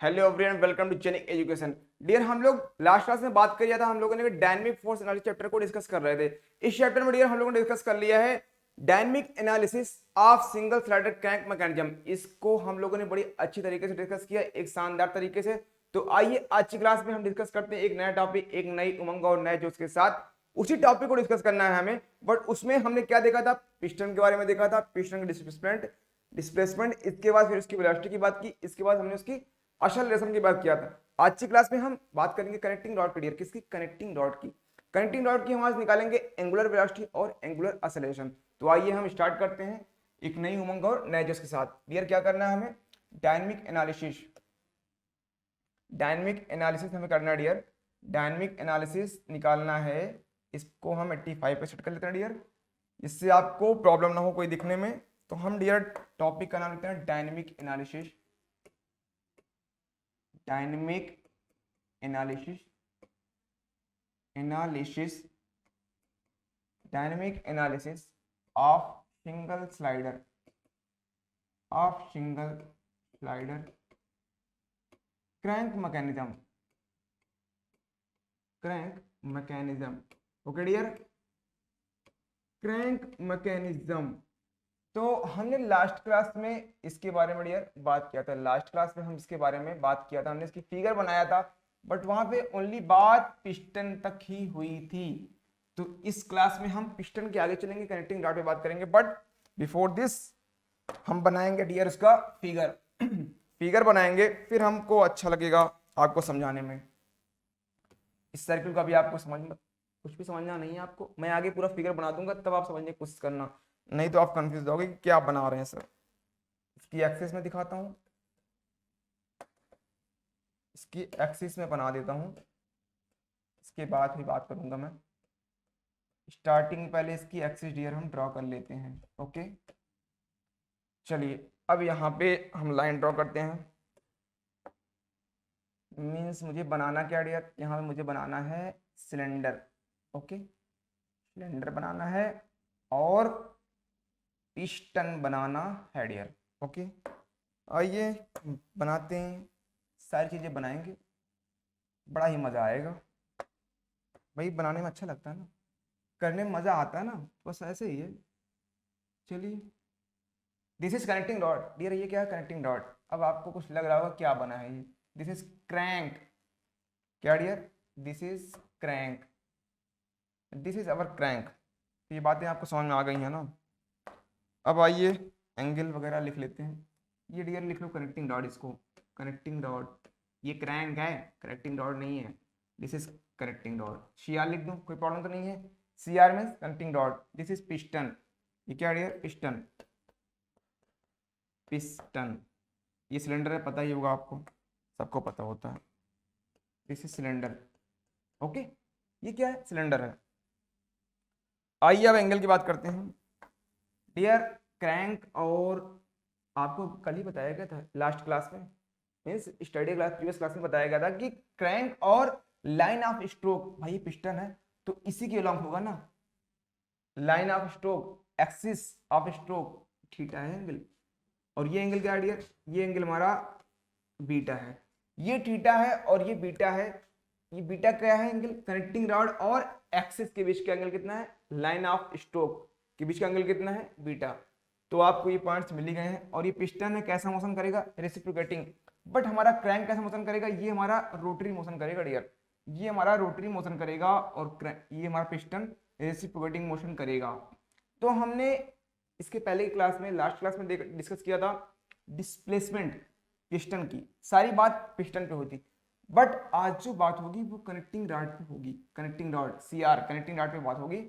Hello everyone, welcome to Genic education. Dear, हम लोग last class में बात कर लिया था। हम लोगों ने डायनेमिक फोर्स एनालिसिस चैप्टर को डिस्कस कर रहे थे। इस चैप्टर में डियर हम लोगों ने डिस्कस कर लिया है dynamic analysis of single threaded crank mechanism. इसको हम लोगों ने बड़ी अच्छी तरीके से डिस्कस किया, एक शानदार तरीके से। तो आइए आज की क्लास में हम डिस्कस करते हैं एक नया टॉपिक, एक नई उमंग और नए जोश के साथ। उसी टॉपिक को डिस्कस करना है हमें, बट उसमें हमने क्या देखा था? पिस्टन के बारे में देखा था, पिस्टन के डिस्प्लेसमेंट। इसके बाद फिर उसकी वेलोसिटी की बात की, इसके बाद हमने उसकी असल की बात किया था। आज की क्लास में हम बात करेंगे कनेक्टिंग रॉड की। किसकी? कनेक्टिंग रॉड की। कनेक्टिंग रॉड की हम आज निकालेंगे एंगुलर वेलोसिटी और एंगुलर असेलेरेशन। तो आइए हम स्टार्ट करते हैं एक नई उमंग और नए जोश के साथ। डियर, क्या करना है हमें? Dynamic analysis. डायनेमिक एनालिसिस हमें करना है डियर। डायनेमिक एनालिसिस निकालना है। इसको हम 85 पे सेट कर लेते हैं डियर, जिससे आपको प्रॉब्लम ना हो कोई दिखने में। तो हम डियर टॉपिक का नाम लेते हैं dynamic analysis. Dynamic analysis dynamic analysis of single slider crank mechanism. Okay dear, crank mechanism. तो हमने लास्ट क्लास में इसके बारे में डियर बात किया था। लास्ट क्लास में हम इसके बारे में बात किया था, हमने इसकी फिगर बनाया था, बट वहां पे ओनली बात पिस्टन तक ही हुई थी। तो इस क्लास में हम पिस्टन के आगे चलेंगे, कनेक्टिंग रॉड पे बात करेंगे। बट बिफोर दिस हम बनाएंगे डियर उसका फिगर। फिगर बनाएंगे, फिर हमको अच्छा लगेगा आपको समझाने में। इस सर्किल का भी आपको कुछ भी समझना नहीं है आपको, मैं आगे पूरा फिगर बना दूंगा, तब आप समझने की कोशिश करना, नहीं तो आप कंफ्यूज होगे कि क्या बना रहे हैं सर। इसकी एक्सिस में दिखाता हूं, इसकी एक्सिस में बना देता हूं, इसके बाद भी बात करूंगा मैं। स्टार्टिंग पहले इसकी एक्सिस डियर हम ड्रॉ कर लेते हैं। ओके, चलिए अब यहाँ पे हम लाइन ड्रॉ करते हैं। मीन्स मुझे बनाना क्या डियर? यहाँ पे मुझे बनाना है सिलेंडर। ओके, सिलेंडर बनाना है और पिस्टन बनाना है डियर। ओके, आइए बनाते हैं, सारी चीजें बनाएंगे, बड़ा ही मजा आएगा भाई। बनाने में अच्छा लगता है ना, करने में मजा आता है ना, बस ऐसे ही है। चलिए, this is connecting rod dear. ये क्या है? Connecting rod. अब आपको कुछ लग रहा होगा क्या बना है ये? This is crank. क्या dear? This is crank, this is our crank. ये बातें आपको समझ में आ गई है ना? अब आइए एंगल वगैरह लिख लेते हैं। ये डियर लिख लो कनेक्टिंग रॉड, इसको कनेक्टिंग रॉड। ये क्रैंक है, कनेक्टिंग रॉड नहीं है। This is connecting rod. C R लिख दूं, कोई प्रॉब्लम तो नहीं है? C are means connecting rod. This is piston. ये क्या डियर? पिस्टन। पिस्टन। ये सिलेंडर है, पता ही होगा आपको, सबको पता होता है। This is cylinder. ओके, ये क्या है? सिलेंडर है। आइए अब एंगल की बात करते हैं डियर। क्रैंक और आपको कल ही बताया गया था लास्ट क्लास में, means study class previous class में बताया गया था कि क्रैंक और लाइन ऑफ स्ट्रोक, भाई पिस्टन है तो इसी के अलॉन्ग होगा ना। Line of stroke, axis of stroke theta है एंगल। और ये एंगल क्या है डियर? ये एंगल हमारा बीटा है। ये थीटा है और ये बीटा है। ये बीटा क्या है? एंगल कनेक्टिंग रॉड और एक्सिस के बीच का एंगल कितना है? लाइन ऑफ स्ट्रोक के बीच का एंगल कितना है? बीटा। तो आपको ये पॉइंट्स मिल ही गए हैं। और ये पिस्टन है, कैसा मोशन करेगा? रेसिप्रोकेटिंग। बट हमारा क्रैंक कैसा मोशन करेगा? ये हमारा रोटरी मोशन करेगा डियर। ये हमारा रोटरी मोशन करेगा और ये हमारा पिस्टन रेसिप्रोकेटिंग मोशन करेगा। तो हमने इसके पहले की क्लास में, लास्ट क्लास में डिस्कस किया था डिस्प्लेसमेंट पिस्टन की। सारी बात पिस्टन पे होती, बट आज जो बात होगी वो कनेक्टिंग रॉड पे होगी। Connecting rod, C R, connecting rod पे बात होगी।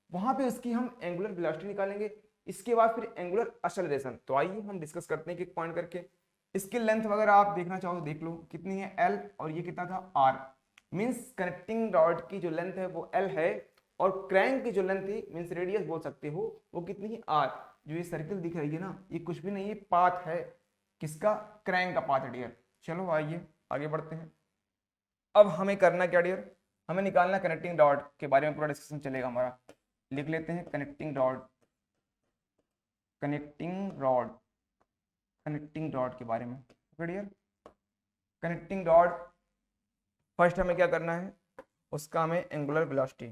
वहां पे उसकी हम एंगुलर वेलोसिटी निकालेंगे, इसके बाद फिर एंगुलर एक्सेलरेशन। तो आइए हम डिस्कस करते हैं एक पॉइंट करके। इसकी लेंथ वगैरह आप देखना चाहो तो देख लो कितनी है, एल, और ये कितना था, आर। मीन्स कनेक्टिंग रॉड की जो लेंथ है वो एल है, और क्रैंक की जो लेंथ थी, मीन्स रेडियस बोल सकते हो, वो कितनी है, आर। जो ये सर्किल दिख रही है ना, ये कुछ भी नहीं है, पाथ है। किसका? क्रैंक का पाथ है डियर। चलो आइए आगे बढ़ते हैं। अब हमें करना क्या डियर? हमें निकालना कनेक्टिंग रॉड के बारे में पूरा डिस्कशन चलेगा हमारा। लिख लेते हैं connecting rod. Connecting rod, connecting rod के बारे में डियर। कनेक्टिंग डॉट, फर्स्ट हमें क्या करना है, उसका हमें एंगुलर वेलोसिटी।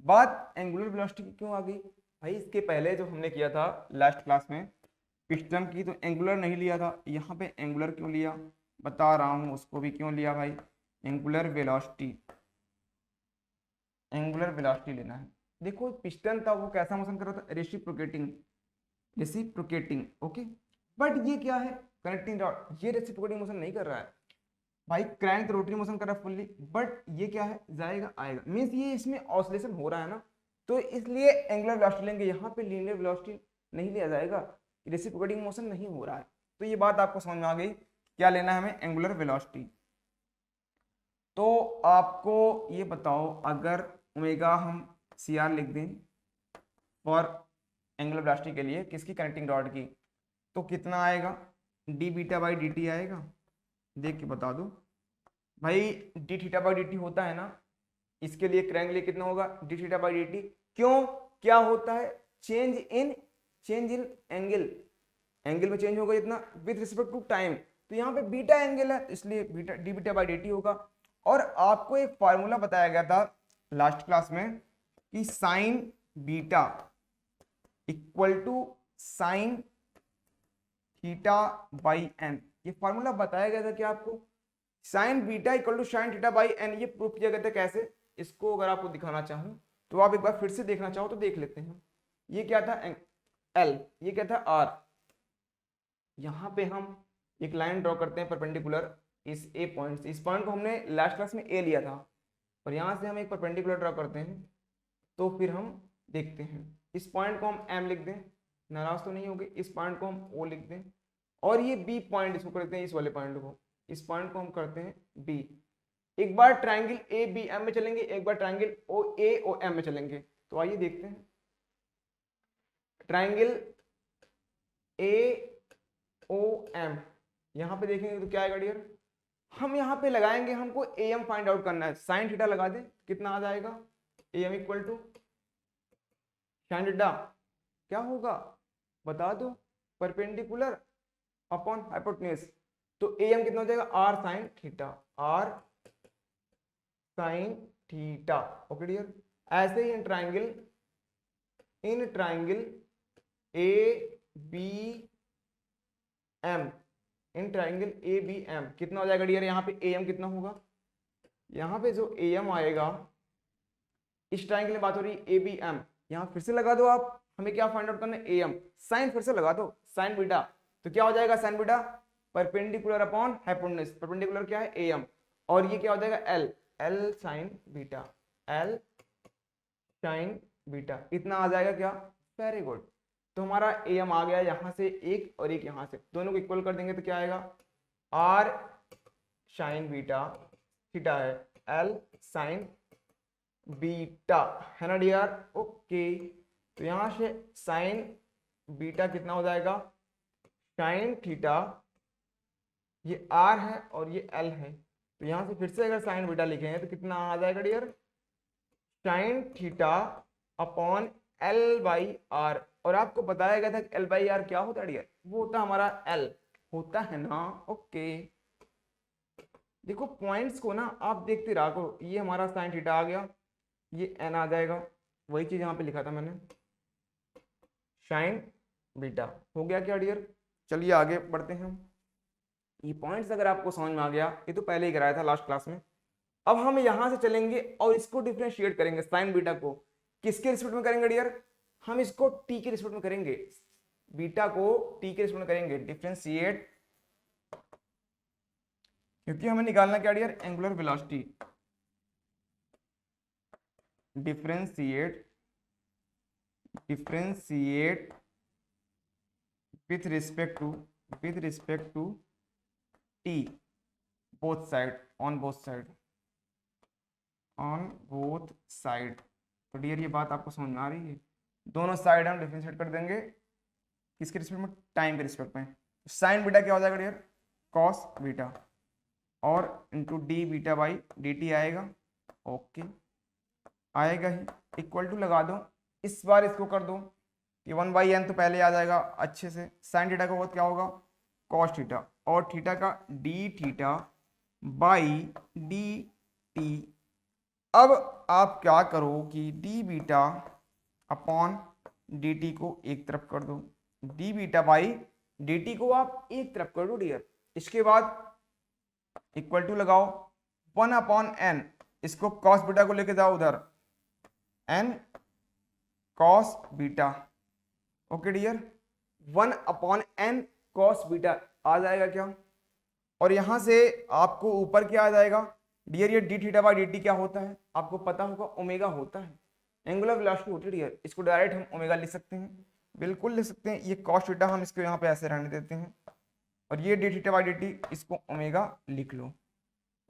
बात एंगुलर वेलोसिटी की क्यों आ गई भाई, इसके पहले जो हमने किया था लास्ट क्लास में पिस्टन की, तो एंगुलर नहीं लिया था, यहाँ पे एंगुलर क्यों लिया, बता रहा हूँ उसको भी क्यों लिया भाई। एंगुलर वेलोसिटी, एंगुलर वेलोसिटी लेना है। देखो पिस्टन था वो कैसा मोशन कर रहा था, रेसिप्रोकेटिंग, रेसिप्रोकेटिंग, ओके। बट ये क्या है, कनेक्टिंग डॉट, ये रेसिप्रोकेटिंग मोशन नहीं कर रहा है भाई, क्रैंक रोटरी मोशन कर रहा है फुल्ली, बट ये क्या है, जाएगा आएगा, मीन्स ये इसमें ऑसिलेशन हो रहा है ना, तो इसलिए एंगुलर वेलोसिटी लेंगे। यहाँ पे लीनियर वेलोसिटी नहीं लिया जाएगा, रेसिप्रोकेटिंग मोशन नहीं हो रहा है। तो ये बात आपको समझ में आ गई, क्या लेना है हमें, एंगुलर वेलोसिटी। तो आपको ये बताओ, अगर ओमेगा हम सी आर लिख दें फॉर एंगुलर वेलोसिटी के लिए, किसकी, कनेक्टिंग डॉट की, तो कितना आएगा, D beta by d T आएगा। देख के बता दो भाई, D theta by d T होता है ना, इसके लिए क्रैंक लिए कितना होगा, d theta by d T. क्यों, क्या होता है, चेंज इन एंगल, एंगल में चेंज होगा इतना विद रिस्पेक्ट टू टाइम, तो यहाँ पे बीटा एंगल है, इसलिए beta D beta by d t होगा। और आपको एक फार्मूला बताया गया था लास्ट क्लास में कि sine beta equal to sine theta by n, ये फॉर्मूला बताया गया था कि आपको sine beta equal to sine theta by n, ये प्रूफ किया गया था कैसे, इसको अगर आपको दिखाना चाहूँ तो आप एक बार फिर से देखना चाहो तो देख लेते हैं। ये क्या था एल, ये क्या था आर, यहाँ पे हम एक लाइन ड्रॉ करते हैं परपेंडिकुलर इस ए पॉइंट से, इस पॉइंट को हमने लास्ट क्लास में ए लिया था, और यहाँ से हम एक परपेंडिकुलर ड्रॉ करते हैं, तो फिर हम देखते हैं, इस पॉइंट को हम एम लिख दें, नाराज तो नहीं होंगे, इस पॉइंट को हम ओ लिख दें, और ये बी पॉइंट इसको करते हैं, इस वाले पॉइंट को, इस पॉइंट को हम करते हैं बी। एक बार ट्रायंगल ए बी एम में चलेंगे, एक बार ट्रायंगल ओ ए ओ एम में चलेंगे, तो आइए देखते हैं। ट्रायंगल ए ओ एम, यहां पे देखेंगे तो क्या आएगा डियर, हम यहाँ पे लगाएंगे, हमको ए एम फाइंड आउट करना है, साइन थीटा लगा दे, कितना आ जाएगा, A M equal to sine theta, क्या होगा बता दो, परपेंडिकुलर अपॉन हाइपोटेन्यूज, तो ए एम कितना हो जाएगा, R sine theta, R sine theta, okay dear. ऐसे ही in triangle A B M, in triangle A B M कितना हो जाएगा डियर, यहाँ पे ए एम कितना होगा, यहाँ पे जो ए एम आएगा, इस ट्राइंगल में बात हो रही है ए बी एम, यहाँ फिर से लगा दो आप, हमें क्या फाइंड आउट करना है, ए एम, साइन फिर से लगा दो, साइन बीटा, तो क्या हो जाएगा sign beta, perpendicular upon hypotenuse, perpendicular क्या है ए एम, और ये क्या हो जाएगा L, L sine beta, L sine beta, इतना आ जाएगा क्या, वेरी गुड। तो हमारा ए एम आ गया यहाँ से एक और एक यहाँ से, दोनों को इक्वल कर देंगे तो क्या आएगा, आर साइन बीटा थीटा है, एल साइन बीटा है ना डियर, ओके। तो यहाँ से साइन बीटा कितना हो जाएगा, साइन थीटा, ये आर है और ये एल है, तो यहाँ से फिर से अगर साइन बीटा लिखेंगे तो कितना आ जाएगा dear, sine theta upon L by R, और आपको बताया गया था कि एल बाई आर क्या होता है डियर, वो होता हमारा एल होता है ना, ओके। देखो पॉइंट्स को ना आप देखते रहा करो, ये हमारा साइन थीटा आ गया, ये एन आ जाएगा, वही चीज यहाँ पे लिखा था मैंने, साइन बीटा हो गया क्या डियर। चलिए आगे बढ़ते हैं हम, ये पॉइंट्स अगर आपको समझ में आ गया, ये तो पहले ही कराया था लास्ट क्लास में। अब हम यहां से चलेंगे और इसको डिफरेंशिएट करेंगे, साइन बीटा को किसके रिस्पेक्ट में करेंगे डियर, हम इसको टी के रिस्पेक्ट में करेंगे, बीटा को टी के रिस्पेक्ट में करेंगे डिफरेंशिएट, क्योंकि हमें निकालना क्या dear, angular velocity, differentiate with respect to T, both side, on both side. तो डियर ये बात आपको समझ में आ रही है, दोनों साइड हम डिफरेंशिएट कर देंगे किसके रिस्पेक्ट में, टाइम के रिस्पेक्ट में। साइन बीटा क्या हो जाएगा डियर, कॉस बीटा, और into D beta by d T आएगा, ओके आएगा ही, इक्वल टू लगा दो, इस बार इसको कर दो, ये 1/n तो पहले आ जाएगा अच्छे से, साइन थीटा का क्या होगा, कॉस थीटा, और थीटा का D theta by d T. अब आप क्या करो कि D beta upon D T को एक तरफ कर दो, D beta by d T को आप एक तरफ कर दो डियर। इसके बाद इक्वल टू लगाओ 1/n, इसको कॉस बीटा को लेके जाओ उधर, n cos beta. Okay dear, 1/n cos beta आ जाएगा क्या, और यहां से आपको ऊपर क्या आ जाएगा डियर, ये D theta by d T क्या होता है आपको पता होगा, ओमेगा होता है, एंगुलर वेलोसिटी होती है डियर। इसको डायरेक्ट हम ओमेगा लिख सकते हैं, बिल्कुल लिख सकते हैं। ये कॉस थीटा हम इसको यहाँ पे ऐसे रहने देते हैं, और ये D theta by d T इसको ओमेगा लिख लो,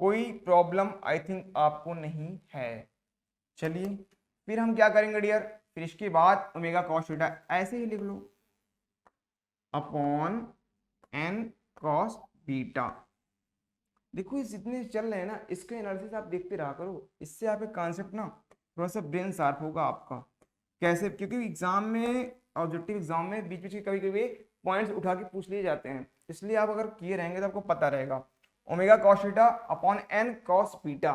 कोई प्रॉब्लम आई थिंक आपको नहीं है। चलिए फिर हम क्या करेंगे डियर, फिर इसके बाद ओमेगा कॉस थीटा ऐसे ही लिख लो अपॉन एन कॉस बीटा। देखो ये जितने चल रहे हैं ना, इसके एनालिसिस आप देखते रहा करो, इससे आप एक कॉन्सेप्ट ना थोड़ा सा ब्रेन शार्प होगा आपका। कैसे, क्योंकि एग्जाम में, ऑब्जेक्टिव एग्जाम में बीच बीच के कभी कभी पॉइंट्स उठा के पूछ लिए जाते हैं, इसलिए आप अगर किए रहेंगे तो आपको पता रहेगा। Omega cos theta upon N cos beta.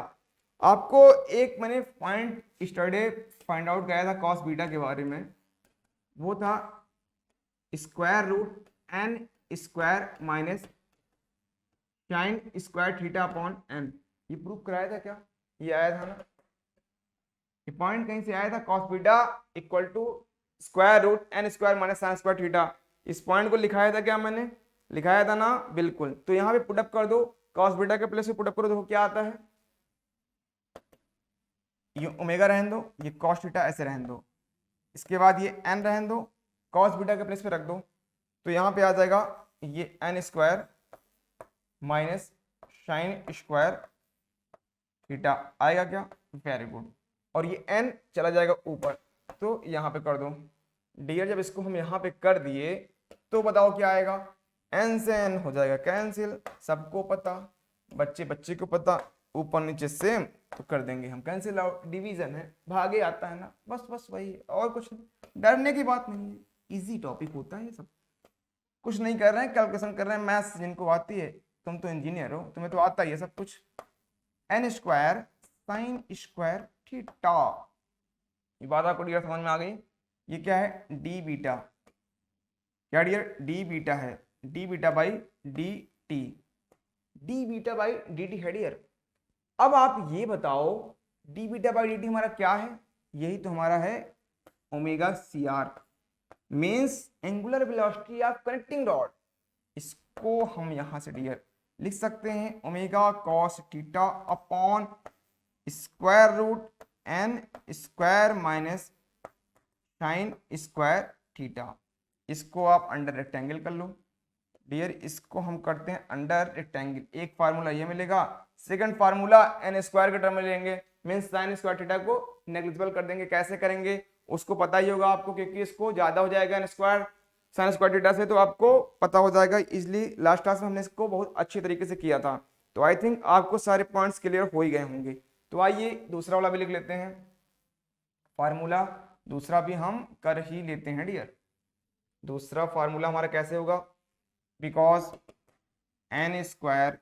आपको एक मैंने पॉइंट स्टडी फाइंड आउट किया था कॉस बीटा के बारे में, वो था square root N square minus sine square theta upon N. ये प्रूव कराया था क्या, ये आया था ना, ये पॉइंट कहीं से आया था, cos beta equal to square root N square minus sine square theta. इस पॉइंट को लिखाया था क्या मैंने, लिखाया था ना, बिल्कुल। तो यहाँ पे पुटअप कर दो, कॉस बीटा के प्लेस पे पुटअप करो, देखो क्या आता है, ये ओमेगा रहने दो, ये कॉस थीटा ऐसे रहने दो, इसके बाद ये एन रहने दो, कॉस बीटा के प्लेस पे रख दो, तो यहाँ पे आ जाएगा ये n square minus sine square theta आएगा क्या, वेरी गुड। और ये n चला जाएगा ऊपर, तो यहाँ पे कर दो डियर। जब इसको हम यहाँ पे कर दिए तो बताओ क्या आएगा, n से n हो जाएगा कैंसिल, सबको पता, बच्चे बच्चे को पता, ऊपर नीचे सेम, तो कर देंगे हम कैंसिल आउट, डिवीजन है, भागे आता है ना, बस बस वही, और कुछ नहीं, डरने की बात नहीं है, इजी टॉपिक होता है ये सब। कुछ नहीं कर रहे हैं, कैलकुलेशन कर रहे हैं, मैथ्स जिनको आती है, तुम तो इंजीनियर हो, तुम्हें तो आता ही है सब कुछ। N square sine square theta, ये बात आपको डियर समझ में आ गई। ये क्या है, डी बीटा, क्या डियर, डी बीटा है, d beta by d t, d beta by d t है डियर। अब आप ये बताओ d beta by d t हमारा क्या है, यही तो हमारा है omega c are, means angular velocity of connecting rod. इसको हम यहां से डियर लिख सकते हैं omega cos theta upon square root N square minus sine square theta. इसको आप अंडर रेक्टेंगल कर लो डियर, इसको हम करते हैं अंडर रेक्टेंगल। एक फार्मूला ये मिलेगा, सेकंड फार्मूला एन स्क्वायर के टर्म में लेंगे, मीन्स साइन स्क्वायर थीटा को नेग्लिजिबल कर देंगे। कैसे करेंगे उसको पता ही होगा आपको, क्योंकि इसको ज्यादा हो जाएगा n square sine square theta से, तो आपको पता हो जाएगा इजली। लास्ट क्लास में हमने इसको बहुत अच्छी तरीके से किया था, तो आई थिंक आपको सारे पॉइंट्स क्लियर हो ही गए होंगे। तो आइए दूसरा वाला भी लिख लेते हैं, फार्मूला दूसरा भी हम कर ही लेते हैं डियर। दूसरा फार्मूला हमारा कैसे होगा, because n square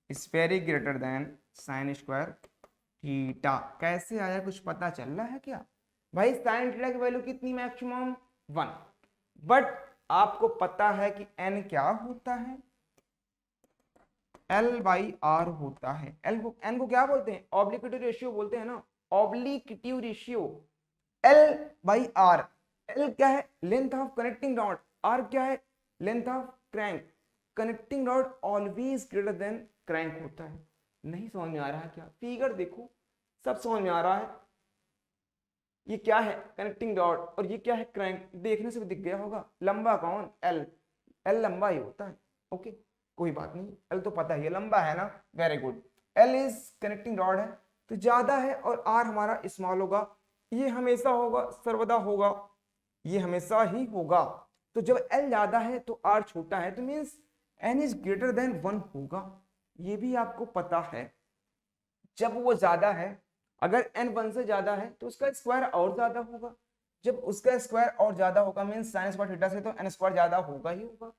is very greater than sine square theta. कैसे आया कुछ पता चल रहा है क्या भाई, साइन थीटा की वैल्यू कितनी, मैक्सिमम 1, बट आपको पता है कि n क्या होता है, L बाई आर होता है। n को क्या बोलते हैं, ऑब्लिक्विटी रेशियो बोलते हैं ना, obliquity ratio L by R. L क्या है, length of connecting rod, R क्या है, length of crank. Connecting rod always greater than crank होता है। नहीं समझ में आ रहा है क्या, फिगर देखो, सब समझ में आ रहा है। ये क्या है, कनेक्टिंग रॉड, और ये क्या है, क्रैंक। देखने से भी दिख गया होगा, लंबा कौन, L लंबा ही होता है। ओके कोई बात नहीं, L तो पता ही है, लंबा है ना, very good. L is connecting rod है तो ज्यादा है, और R हमारा स्मॉल होगा। ये हमेशा होगा, सर्वदा होगा, ये हमेशा ही होगा। तो जब L ज्यादा है तो R छोटा है, तो means N is greater than 1 होगा, ये भी आपको पता है। जब वो ज्यादा है, अगर n 1 से ज्यादा है तो उसका स्क्वायर और ज्यादा होगा, जब उसका स्क्वायर और ज्यादा होगा मीन्स साइन स्क्वायर थीटा से, तो n स्क्वायर ज्यादा होगा ही होगा।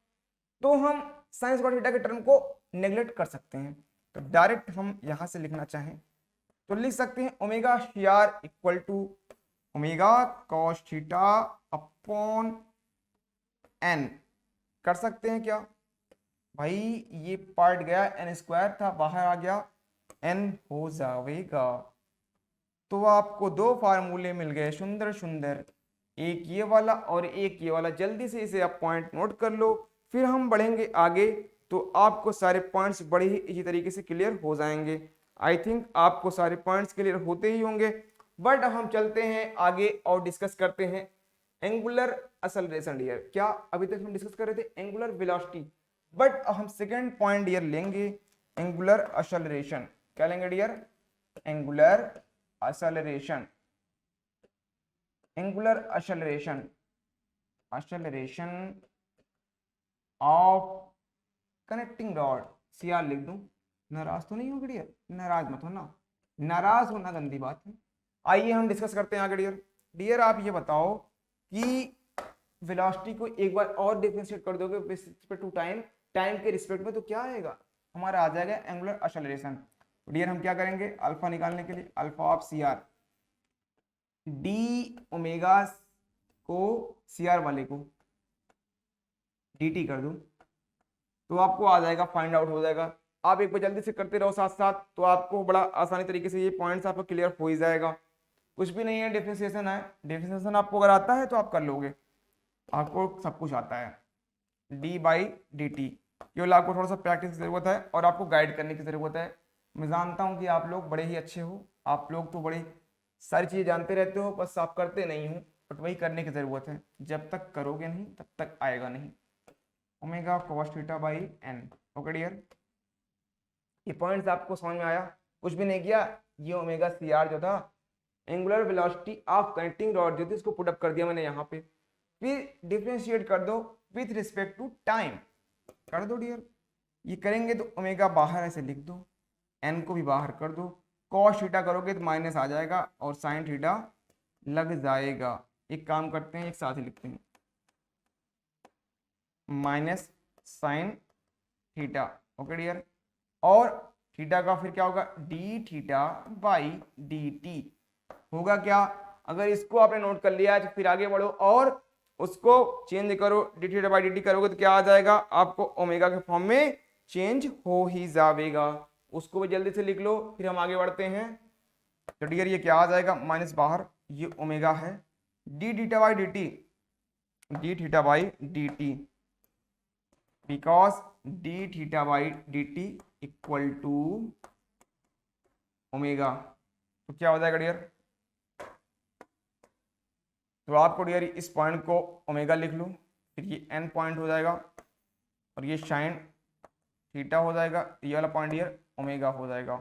तो हम साइन स्क्वायर थीटा के टर्म को नेग्लेक्ट कर सकते हैं। तो डायरेक्ट हम यहां से लिखना चाहें तो लिख सकते हैं omega c r equal to omega cos theta upon n. कर सकते हैं क्या भाई, ये पार्ट गया, एन स्क्वायर था बाहर आ गया, एन हो जाएगा। तो आपको दो फार्मूले मिल गए सुंदर सुंदर, एक ये वाला और एक ये वाला। जल्दी से इसे आप पॉइंट नोट कर लो, फिर हम बढ़ेंगे आगे तो आपको सारे पॉइंट्स बड़े ही इसी तरीके से क्लियर हो जाएंगे। आई थिंक आपको सारे पॉइंट्स क्लियर होते ही होंगे, बट हम चलते हैं आगे और डिस्कस करते हैं एंगुलर एक्सेलरेशन डियर। क्या अभी तक हम डिस्कस कर रहे थे एंगुलर वेलोसिटी, बट हम सेकेंड पॉइंट डियर लेंगे एंगुलर एक्सेलरेशन। क्या लेंगे dear? Angular acceleration. Angular acceleration, acceleration of connecting rod, c r लिख दूं। नाराज तो नहीं हो डियर? नाराज मत होना, नाराज होना गंदी बात है। आइए हम डिस्कस करते हैं आगे डियर। डियर आप ये बताओ कि वेलोसिटी को एक बार और डिफरेंशिएट कर दोगे रिस्पेक्ट टू टाइम, टाइम के रिस्पेक्ट में, तो क्या आएगा? हमारा आ जाएगा एंगुलर एक्सेलरेशन। डियर हम क्या करेंगे अल्फा निकालने के लिए, alpha of c r, d omega को सी आर वाले को डी टी कर दूं तो आपको आ जाएगा, फाइंड आउट हो जाएगा। आप एक बार जल्दी से करते रहो साथ साथ, तो आपको बड़ा आसानी तरीके से ये पॉइंट्स आपको क्लियर हो ही जाएगा। कुछ भी नहीं है, डिफरेंशिएशन है। डिफरेंशिएशन आपको अगर आता है तो आप कर लोगे, आपको सब कुछ आता है। डी बाई डी टी, केवल आपको थोड़ा सा प्रैक्टिस की जरूरत है और आपको गाइड करने की जरूरत है। मैं जानता हूँ कि आप लोग बड़े ही अच्छे हो, आप लोग तो बड़ी सारी चीजें जानते रहते हो, बस आप करते नहीं हो, बट वही करने की जरूरत है। जब तक करोगे नहीं तब तक आएगा नहीं। Omega cos theta by n. Okay dear, ये पॉइंट्स आपको समझ में आया? कुछ भी नहीं किया, ये ओमेगा सी आर जो था angular velocity of connecting rod जो थी उसको पुट अप कर दिया मैंने यहाँ पे। फिर डिफरेंशिएट कर दो विथ रिस्पेक्ट टू टाइम, कर दो डियर। ये करेंगे तो ओमेगा बाहर ऐसे लिख दो, एन को भी बाहर कर दो, कॉस थीटा करोगे तो माइनस आ जाएगा और साइन थीटा लग जाएगा। एक काम करते हैं, एक साथ ही लिखते हैं, minus sine theta. Okay dear, और थीटा का फिर क्या होगा, d theta by d t होगा क्या? अगर इसको आपने नोट कर लिया तो फिर आगे बढ़ो और उसको चेंज करो, D theta by d T करोगे तो क्या आ जाएगा आपको, ओमेगा के फॉर्म में चेंज हो ही जाएगा। उसको भी जल्दी से लिख लो, फिर हम आगे बढ़ते हैं। तो डियर ये क्या आ जाएगा, माइनस बाहर, ये ओमेगा है, d theta by d t, d theta by d t, because d theta by d t equal to omega. तो क्या हो जाएगा डियर? तो आपको डियर इस पॉइंट को ओमेगा लिख लो, फिर ये एन पॉइंट हो जाएगा और ये साइन थीटा हो जाएगा, ये वाला पॉइंट डियर ओमेगा हो जाएगा,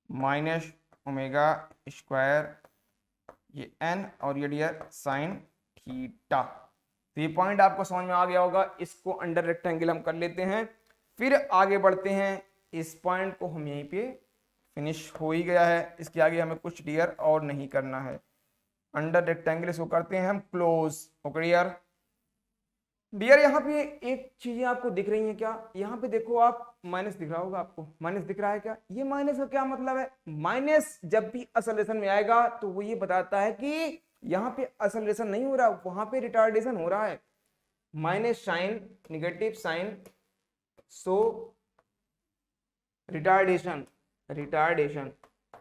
माइनस ओमेगा स्क्वायर ये एन और ये डियर साइन थीटा। तो ये पॉइंट आपको समझ में आ गया होगा। इसको अंडर रेक्टेंगल हम कर लेते हैं, फिर आगे बढ़ते हैं। इस पॉइंट को हम यहीं पे फिनिश हो ही गया है, इसके आगे हमें कुछ डियर और नहीं करना है। अंडर रेक्टेंगल इसको करते हैं हम क्लोज। ओके डियर, डियर यहाँ पे एक चीजें आपको दिख रही हैं क्या? यहाँ पे देखो आप, माइनस दिख रहा होगा आपको, माइनस दिख रहा है क्या? ये माइनस का क्या मतलब है? माइनस जब भी एक्सेलरेशन में आएगा तो वो ये बताता है कि यहाँ पे एक्सेलरेशन नहीं हो रहा, वहां पे रिटार्डेशन हो रहा है। Minus sign, negative sign, so retardation, retardation,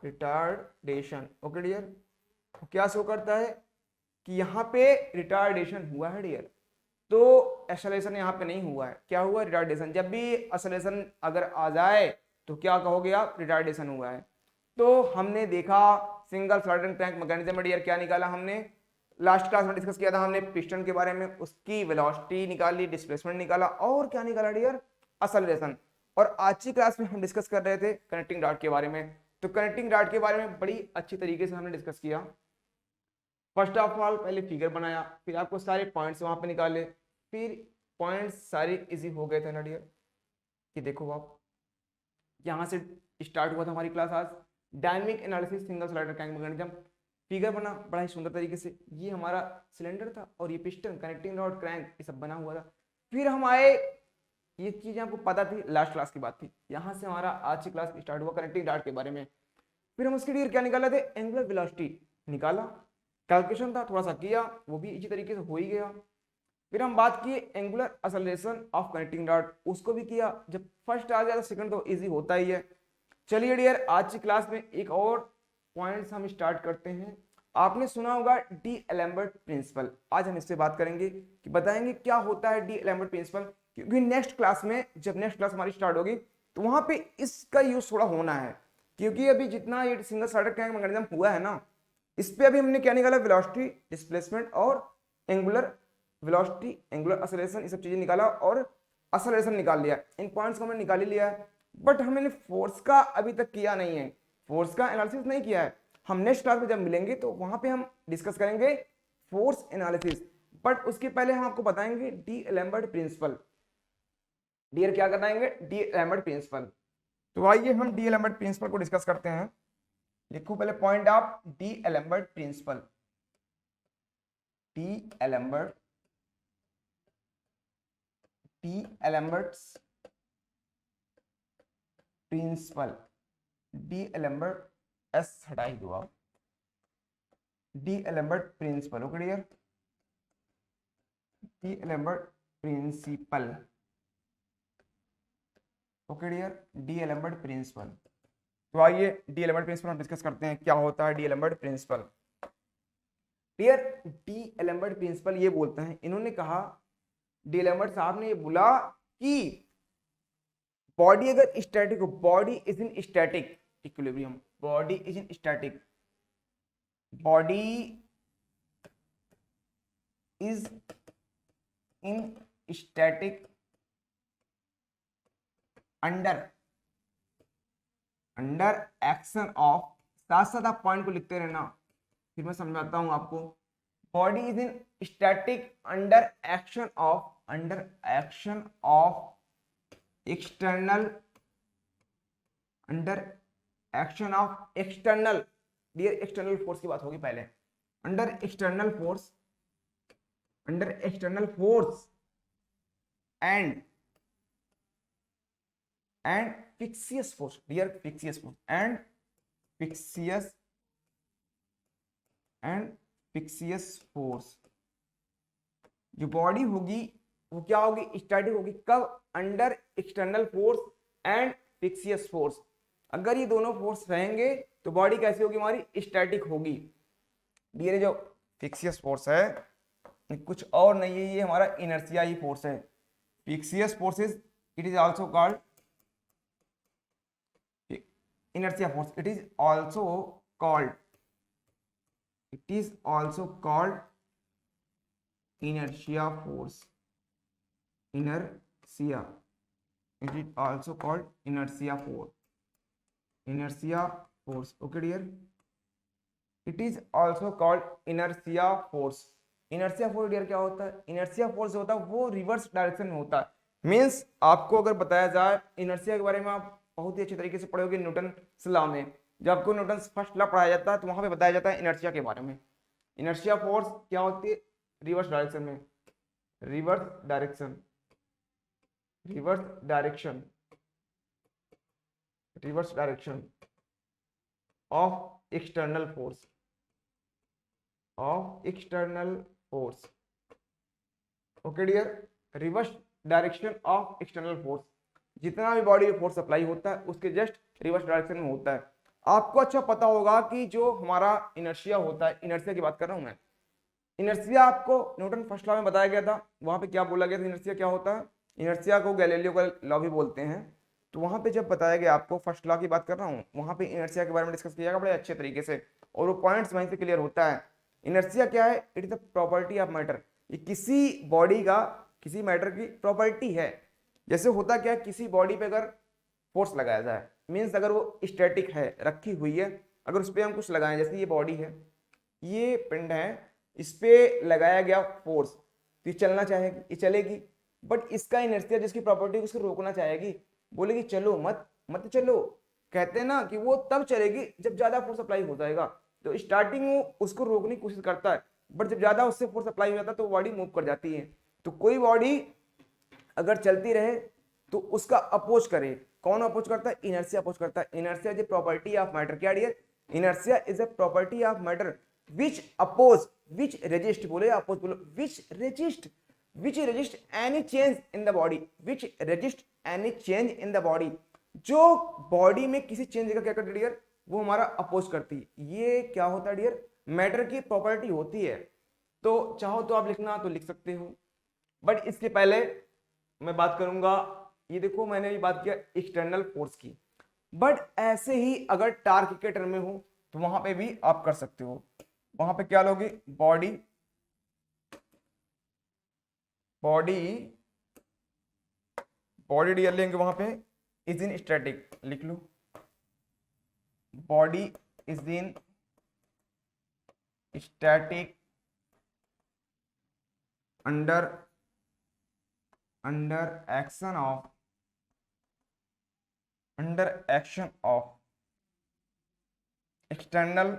retardation. Okay dear, क्या शो करता है कि यहाँ पे रिटार्डेशन हुआ है डियर, तो एक्सेलरेशन यहाँ पे नहीं हुआ है। क्या हुआ? रिटार्डेशन। जब भी एक्सेलरेशन अगर आ जाए तो क्या कहोगे आप? रिटार्डेशन हुआ है। तो हमने देखा सिंगल फ्लैटेंड क्रैंक मैकेनिज्म में डियर क्या निकाला हमने, लास्ट क्लास में डिस्कस किया था हमने पिस्टन के बारे में, उसकी वेलोसिटी निकाली, डिस्प्लेसमेंट निकाला और क्या निकाला डियर? एक्सेलरेशन। और आज की क्लास में हम डिस्कस कर रहे थे कनेक्टिंग रॉड के बारे में। तो कनेक्टिंग रॉड के बारे में बड़ी अच्छी तरीके से हमने डिस्कस किया। फर्स्ट ऑफ ऑल पहले फिगर बनाया, फिर आपको सारे पॉइंट्स वहां पे निकाले, फिर पॉइंट्स सारे इजी हो गए थे ना डियर। ये देखो आप, यहाँ से स्टार्ट हुआ था हमारी क्लास आज, dynamic analysis single slider crank mechanism. Figure बना बड़ा ही सुंदर तरीके से, ये हमारा सिलेंडर था और ये पिस्टन, कनेक्टिंग रॉड, क्रैंक, ये सब बना हुआ था। फिर हम आए ये चीजें आपको पता थी, लास्ट क्लास की बात थी। यहाँ से हमारा आज की क्लास स्टार्ट हुआ कनेक्टिंग डार्ट के बारे में। फिर हम उसके लिए क्या निकाला थे, एंगुलर वेलोसिटी निकाला, कैलकुलेशन था, थोड़ा सा किया, वो भी इसी तरीके से हो ही गया। फिर हम बात किए angular acceleration of connecting dot, उसको भी किया। जब फर्स्ट आ गया तो सेकंड तो इजी होता ही है। चलिए डियर, आज की क्लास में एक और पॉइंट्स हम स्टार्ट करते हैं। आपने सुना होगा डी एलम्बर्ट प्रिंसिपल, आज हम इससे बात करेंगे कि बताएंगे क्या होता है डी एलम्बर्ट प्रिंसिपल, क्योंकि नेक्स्ट क्लास में जब नेक्स्ट क्लास हमारी स्टार्ट होगी तो वहां पे इसका यूज थोड़ा होना है, क्योंकि अभी जितना ये सिंगल स्टार्टर क्रैंक मैकेनिज्म हुआ है ना, इस पे अभी हमने क्या निकाला, वेलोसिटी, डिस्प्लेसमेंट और एंगुलर वेलोसिटी, एंगुलर एक्सेलरेशन, ये सब चीजें निकाला और एक्सेलरेशन निकाल लिया। इन पॉइंट्स को हमने निकाल ही लिया है, बट हमने फोर्स का अभी तक किया नहीं है, फोर्स का एनालिसिस नहीं किया है। हम नेक्स्ट क्लास में जब मिलेंगे तो वहां पे हम डिस्कस करेंगे फोर्स एनालिसिस, बट उसके पहले हम आपको बताएंगे डी एलम्बर्ट प्रिंसिपल। डियर क्या बताएंगे, डी एलम्बर्ट प्रिंसिपल। तो आइए हम डी एलम्बर्ट प्रिंसिपल को डिस्कस करते हैं। लिखो पहले पॉइंट आप, D'Alembert principle, D'Alembert, D'Alembert principle, D'Alembert, s हटा ही दो आप, D'Alembert principle. Okay dear, D'Alembert principle. Okay dear, D'Alembert principle. तो आइए डी एलम्बर्ट प्रिंसिपल हम डिस्कस करते हैं, क्या होता है D'Alembert principle. Dear, D'Alembert principle ये बोलते हैं, इन्होंने कहा, डी एलम्बर्ट साहब ने ये बोला कि बॉडी अगर स्टैटिक हो, body is in static equilibrium, body is in static, body is in static under action of, साथ साथ आप पॉइंट को लिखते रहना, फिर मैं समझाता हूं आपको। Body is in static under action of external, under action of external, dear external force की बात होगी पहले, under external force, under external force and fictitious force, dear fictitious force and fictitious force. जो बॉडी होगी वो क्या होगी, static होगी, कब, under external force and fictitious force. अगर ये दोनों फोर्स रहेंगे तो बॉडी कैसी होगी, हमारी स्टैटिक होगी। डियर जो फिक्सियस फोर्स है कुछ और नहीं है, ये हमारा इनर्शिया ही फोर्स है। फिक्सियस forces, it is also called inertia force, it is also called inertia force, inertia, it is also called inertia force. Okay dear, it is also called inertia force. inertia force dear क्या होता है, inertia force होता है वो reverse direction में होता है। Means आपको अगर बताया जाए इनर्शिया के बारे में, आप बहुत ही अच्छे तरीके से पढ़ोगे न्यूटन लॉ में, जब आपको न्यूटन फर्स्ट लॉ पढ़ाया जाता है तो वहां पे बताया जाता है इनर्शिया के बारे में। इनर्शिया फोर्स क्या होती है, रिवर्स डायरेक्शन में, reverse direction of external force, okay dear, reverse direction of external force, जितना भी बॉडी में फोर्स अप्लाई होता है उसके जस्ट रिवर्स डायरेक्शन में होता है। आपको अच्छा पता होगा कि जो हमारा इनर्शिया होता है, इनर्शिया की बात कर रहा हूं मैं, इनर्शिया आपको न्यूटन फर्स्ट लॉ में बताया गया था, वहां पे क्या बोला गया था, इनर्शिया क्या होता है, इनर्शिया को गैलीलियो का लॉ भी बोलते हैं। तो वहां पे जब बताया गया, आपको फर्स्ट लॉ की बात कर रहा हूँ, वहां पे इनर्शिया के बारे में डिस्कस किया गया बड़े अच्छे तरीके से, और वो पॉइंट्स वहीं से क्लियर होता है। इनर्शिया क्या है, it is the property of matter, ये किसी बॉडी का, किसी मैटर की प्रॉपर्टी है। जैसे होता क्या है, किसी बॉडी पे अगर फोर्स लगाया जाए, मीन्स अगर वो स्टैटिक है, रखी हुई है, अगर उस पर हम कुछ लगाएं, जैसे ये बॉडी है, ये पिंड है, इस पे लगाया गया फोर्स, तो ये चलना चाहेगी, ये चलेगी, बट इसका इनर्शिया जिसकी प्रॉपर्टी उसको रोकना चाहेगी, बोलेगी चलो मत चलो, कहते हैं ना कि वो तब चलेगी जब ज्यादा फोर्स अप्लाई हो जाएगा। तो स्टार्टिंग वो उसको रोकने की कोशिश करता है, बट जब ज्यादा उससे फोर्स अप्लाई हो जाता है तो बॉडी मूव कर जाती है। तो कोई बॉडी अगर चलती रहे तो उसका अपोज करे। कौन अपोज करता है? इनर्शिया अपोज करता है। Inertia is a property of matter. क्या dear? Inertia is a property of matter which oppose, which resist, बोले अपोज बोलो, which resist any change in the body, which resist any change in the body, जो body में किसी change का क्या करती है डियर? वो हमारा अपोज करती है। ये क्या होता है डियर? मैटर की प्रॉपर्टी होती है। तो चाहो तो आप लिखना तो लिख सकते हो, बट इसके पहले मैं बात करूंगा, ये देखो मैंने भी बात किया एक्सटर्नल फोर्स की, बट ऐसे ही अगर टार्क के टर्म में हो तो वहां पे भी आप कर सकते हो। वहां पे क्या लोगे? बॉडी डियर लेंगे वहां पे, इज इन स्टैटिक, लिख लो body is in static under action of external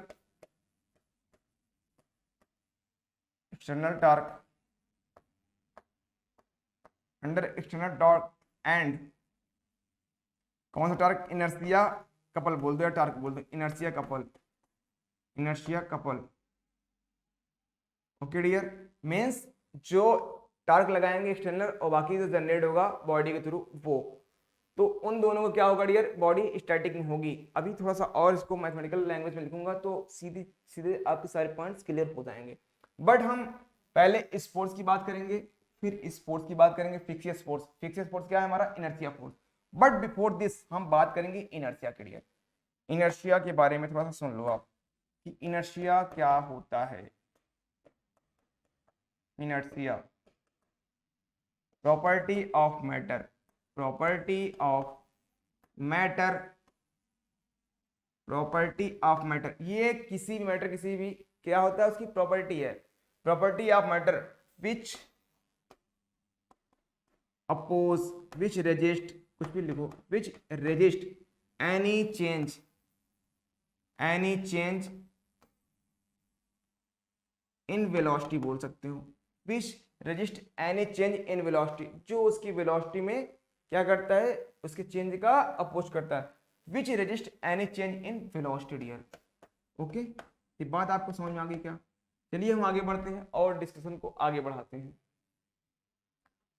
torque, under external torque and कौन सा टॉर्क? इनर्शिया कपल बोल दो या टॉर्क बोल दो, inertia couple. Okay dear, means जो टॉर्क लगाएंगे एक्सटर्नल और बाकी जो जनरेट होगा बॉडी के थ्रू वो, तो उन दोनों को क्या होगा डियर? बॉडी स्टैटिक में होगी। अभी थोड़ा सा और इसको मैथमेटिकल लैंग्वेज में लिखूंगा तो सीधे आपके सारे पॉइंट्स क्लियर हो जाएंगे। बट हम पहले इस फोर्स की बात करेंगे, फिर इस फोर्स की बात करेंगे, फिक्सियस फोर्स। फिक्सियस फोर्स क्या है? हमारा inertia force. But before this हम बात करेंगे इनर्शिया के डियर। इनर्शिया के बारे में थोड़ा सा सुन लो आप कि इनर्शिया क्या होता है। इनर्शिया प्रॉपर्टी ऑफ मैटर, ये किसी भी मैटर, किसी भी क्या होता है उसकी प्रॉपर्टी है, property of matter which oppose, which resist, कुछ भी लिखो, which resist any change in velocity बोल सकते हो, which resist any change in velocity, जो उसकी वेलोसिटी में क्या करता है? उसके चेंज का अपोज करता है। Which resist any change in velocity dear. Okay, ये बात आपको समझ में आ गई क्या? चलिए हम आगे बढ़ते हैं और डिस्कशन को आगे बढ़ाते हैं।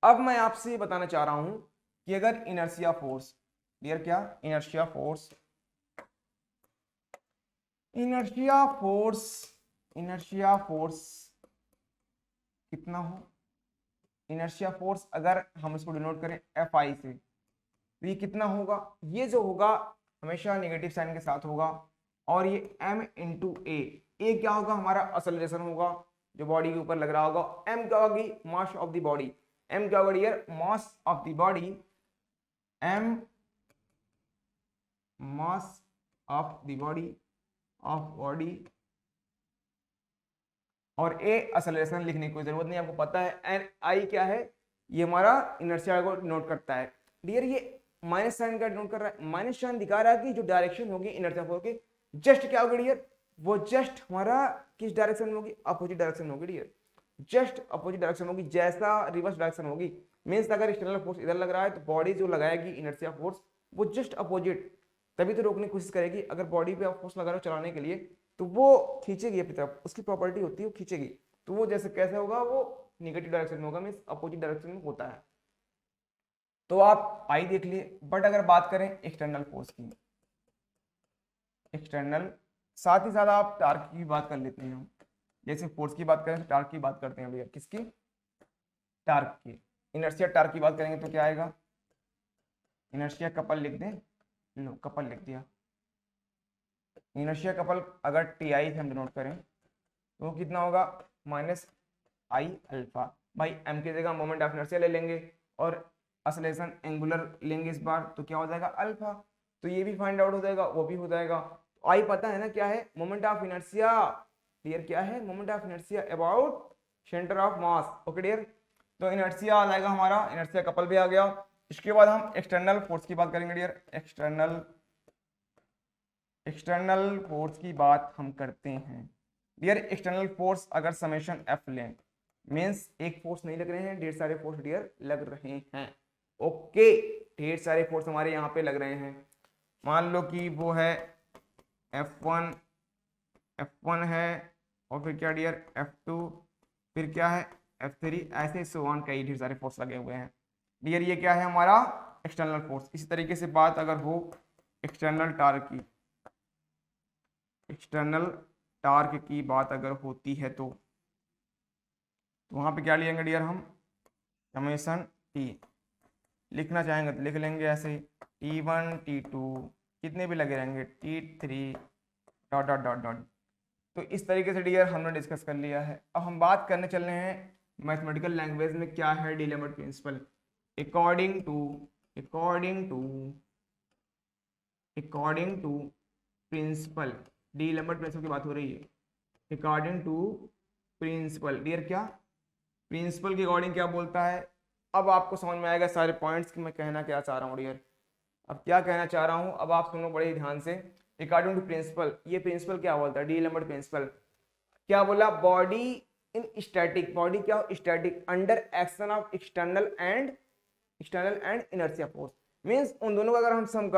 अब मैं आपसे ये बताना चाह रहा हूं कि अगर इनर्शिया फोर्स डियर, क्या इनर्शिया फोर्स कितना हो? इनर्शिया फोर्स अगर हम इसको डिनोट करें Fi से तो ये कितना होगा? ये जो होगा हमेशा नेगेटिव साइन के साथ होगा, और ये m इंटू ए क्या होगा? हमारा असलेशन होगा जो बॉडी के ऊपर लग रहा होगा। m क्या होगी? Mass of the body. m क्या होगा डियर? Mass of the body, m mass of the body और ए असलेशन लिखने की कोई जरूरत नहीं, आपको पता है। एंड आई क्या है? ये हमारा इनर्शिया को नोट करता है डियर। ये माइनस साइन का नोट कर रहा है, माइनस साइन दिखा रहा है कि जो डायरेक्शन होगी इनर्शिया फोर्स की जस्ट क्या होगी डियर? वो जस्ट हमारा किस डायरेक्शन में होगी? अपोजिट डायरेक्शन में होगी डियर, जस्ट अपोजिट डायरेक्शन होगी, जैसा रिवर्स डायरेक्शन होगी। मीन्स अगर एक्सटर्नल फोर्स इधर लग रहा है तो बॉडी जो लगाएगी इनर्शिया फोर्स वो जस्ट अपोजिट, तभी तो रोकने की कोशिश करेगी। अगर बॉडी पे आप फोर्स लगा रहे हो चलाने के लिए तो वो खींचेगी अपनी तरफ, उसकी प्रॉपर्टी होती है वो खींचेगी। तो वो जैसे कैसे होगा? वो निगेटिव डायरेक्शन में होगा, मीन्स अपोजिट डायरेक्शन में होता है। तो आप आई देख लिए। बट अगर बात करें एक्सटर्नल फोर्स की, एक्सटर्नल साथ ही साथ आप टार्क की बात कर लेते हैं। जैसे फोर्स की बात करें तो टार्क की बात करते हैं भैया। किसकी? टार्क की। इनर्शिया टार्क की बात करेंगे तो क्या आएगा? इनर्शिया कपल लिख दें, लो कपल लिख दिया। इनर्शिया कपल अगर टी आई से हम डिनोट करें तो कितना होगा? माइनस आई अल्फा। भाई एम की जगह मोमेंट ऑफ इनर्शिया ले लेंगे और असलेशन एंगुलर लेंगे इस बार, तो क्या हो जाएगा? अल्फा। तो ये भी फाइंड आउट हो जाएगा, वो भी हो जाएगा। तो आई पता है ना क्या है? मोमेंट ऑफ इनर्शिया डियर, क्या है? Moment of inertia about centre of mass. Okay dear, तो इनर्शिया आ जाएगा हमारा, इनर्शिया कपल भी आ गया। इसके बाद हम एक्सटर्नल फोर्स की बात करेंगे डियर। एक्सटर्नल फोर्स की बात हम करते हैं डियर। एक्सटर्नल फोर्स अगर समेशन एफ लें, मीन्स एक फोर्स नहीं लग रहे हैं, ढेर सारे फोर्स डियर लग रहे हैं। ओके, ढेर सारे फोर्स हमारे यहाँ पे लग रहे हैं। मान लो कि वो है F1 है, और फिर क्या डियर F2, फिर क्या है F3, ऐसे सो ऑन कई ढेर सारे फोर्स लगे हुए हैं डियर। ये क्या है हमारा एक्सटर्नल फोर्स। इसी तरीके से बात अगर हो एक्सटर्नल टार्क की बात अगर होती है तो वहां पे क्या लेंगे डियर हम समेशन टी। लिखना चाहेंगे तो लिख लेंगे ऐसे ही T1 T2 कितने भी लगे रहेंगे T3 dot dot dot dot. तो इस तरीके से डियर हमने डिस्कस कर लिया है। अब हम बात करने चल रहे हैं मैथमेटिकल लैंग्वेज में क्या है d'Alembert principle. According to principle, d'Alembert principle की बात हो रही है। अकॉर्डिंग टू प्रिंसिपल डियर, क्या प्रिंसिपल के अकॉर्डिंग क्या बोलता है। अब आपको समझ में आएगा सारे पॉइंट्स कि मैं कहना क्या चाह रहा हूँ डियर। अब क्या कहना चाह रहा हूँ, अब आप सुनो बड़े ध्यान से। अकॉर्डिंग टू प्रिंसिपल, ये प्रिंसिपल क्या बोलता है, डिलेम्बर्ट प्रिंसिपल क्या बोला, बॉडी इन स्टैटिक, बॉडी क्या static under action of external and inertia force. Means उन दोनों का अगर हम सम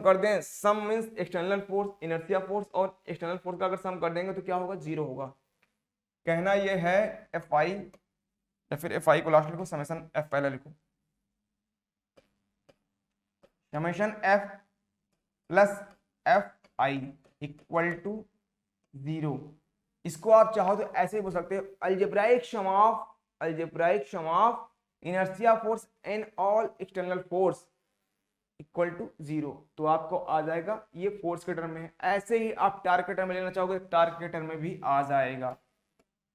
कर दें, sum means external force, inertia force और एक्सटर्नल फोर्स का अगर सम कर देंगे तो क्या होगा, जीरो होगा। कहना ये है एफ आई, या फिर एफ आई को लास्ट लिखो, समेशन एफ पहले लिखो, summation F plus F I equal to zero. इसको आप चाहो तो ऐसे ही बोल सकते हो, algebraic sum of inertia force and all external force equal to zero. तो आपको आ जाएगा, ये फोर्स के टर्म में है। ऐसे ही आप टार्क के टर्म में लेना चाहोगे, टार्क के टर्म में भी आ जाएगा।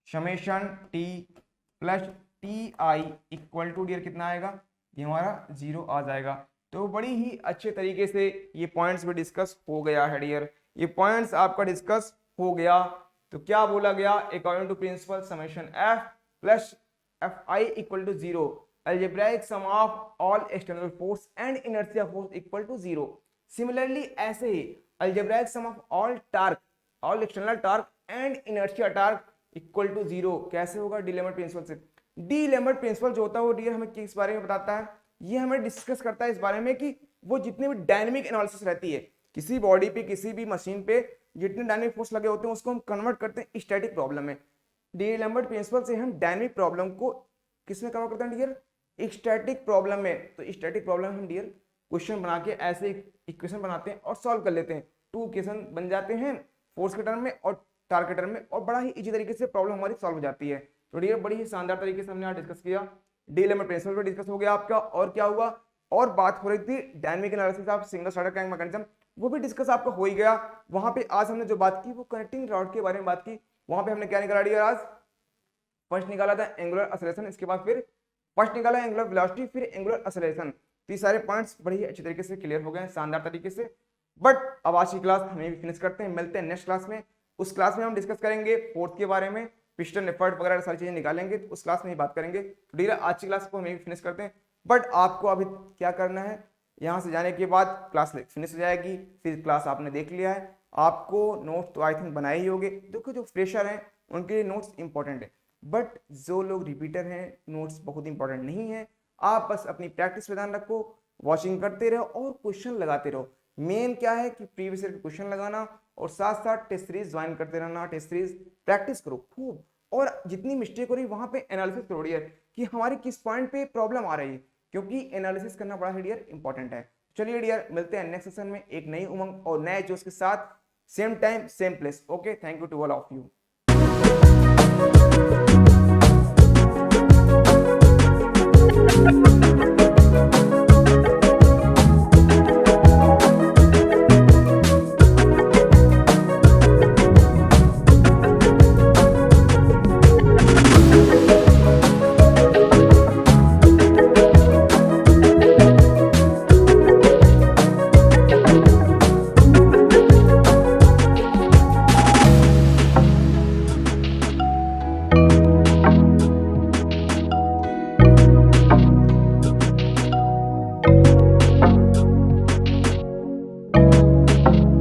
Summation T plus T i equal to dear कितना आएगा, ये हमारा जीरो आ जाएगा। तो बड़ी ही अच्छे तरीके से ये पॉइंट्स भी डिस्कस हो गया है डियर, ये पॉइंट्स आपका डिस्कस हो गया। तो क्या बोला गया, according to principle summation F plus F I equal to zero, algebraic sum of all external force and inertia force equal to zero. Similarly ऐसे ही algebraic sum of all external torque and inertia torque equal to zero. कैसे होगा, डिलेम्बर्ट principal से। डिलेम्बर्ट principal जो होता है वो dear हमें किस बारे में बताता है, ये हमें डिस्कस करता है इस बारे में कि वो जितनी भी डायनेमिक एनालिसिस रहती है किसी बॉडी पे, किसी भी मशीन पे जितने डायनेमिक फोर्स लगे होते हैं उसको हम कन्वर्ट करते हैं स्टैटिक प्रॉब्लम में। डिलेम्बर्ट प्रिंसिपल से हम डायनेमिक प्रॉब्लम को किसमें कन्वर्ट करते हैं डियर, स्टैटिक प्रॉब्लम में। तो स्टैटिक प्रॉब्लम हम डियर क्वेश्चन बना के ऐसे इक्वेशन बनाते हैं और सॉल्व कर लेते हैं। टू इक्वेशन बन जाते हैं फोर्स के टर्म में और टार्क के टर्म में, और बड़ा ही इजी तरीके से प्रॉब्लम हमारी सॉल्व हो जाती है। तो डियर बड़ी ही शानदार तरीके से हमने यहाँ डिस्कस किया, डिलेम्बर्ट प्रिंसिपल पे डिस्कस हो गया आपका। और क्या हुआ, और बात हो रही थी dynamic analysis of single starter crank mechanism, वो भी डिस्कस आपका हो ही गया। वहां पे आज हमने जो बात की वो कनेक्टिंग रॉड के बारे में बात की। वहां पे हमने क्या निकाला डियर, आज फर्स्ट निकाला था एंगुलर एक्सेलरेशन, इसके बाद फिर फर्स्ट निकाला एंगुलर वेलोसिटी, फिर एंगुलर एक्सेलरेशन। तो ये सारे पॉइंट्स बड़े ही अच्छे तरीके से क्लियर हो गए, शानदार तरीके से। बट अब आज की क्लास हमें भी फिनिश करते हैं, मिलते हैं नेक्स्ट क्लास में। उस क्लास में हम डिस्कस करेंगे फोर्स के बारे में, पिस्टन एफर्ट वगैरह सारी चीजें निकालेंगे, तो उस क्लास में ही बात करेंगे। तो डियर आज की क्लास को हमें भी फिनिश करते हैं। बट आपको अभी क्या करना है, यहाँ से जाने के बाद क्लास फिनिश हो जाएगी, फिर क्लास आपने देख लिया है, आपको नोट्स तो आई थिंक बनाए ही होंगे। देखो जो फ्रेशर हैं उनके लिए नोट्स इंपॉर्टेंट है, बट जो लोग रिपीटर हैं नोट्स बहुत इंपॉर्टेंट नहीं है। आप बस अपनी प्रैक्टिस पे ध्यान रखो, वॉचिंग करते रहो और क्वेश्चन लगाते रहो। मेन क्या है कि प्रीवियस ईयर के क्वेश्चन लगाना और साथ साथ टेस्ट सीरीज ज्वाइन करते रहना, टेस्ट सीरीज प्रैक्टिस करो खूब, और जितनी मिस्टेक हो रही है वहां पे एनालिसिस करो डियर कि हमारी किस पॉइंट पे प्रॉब्लम आ रही है, क्योंकि एनालिसिस करना बड़ा डियर इंपॉर्टेंट है। चलिए डियर मिलते हैं नेक्स्ट सेशन में एक नई उमंग और नए जोश के साथ, same time same place. Okay, thank you to all of you.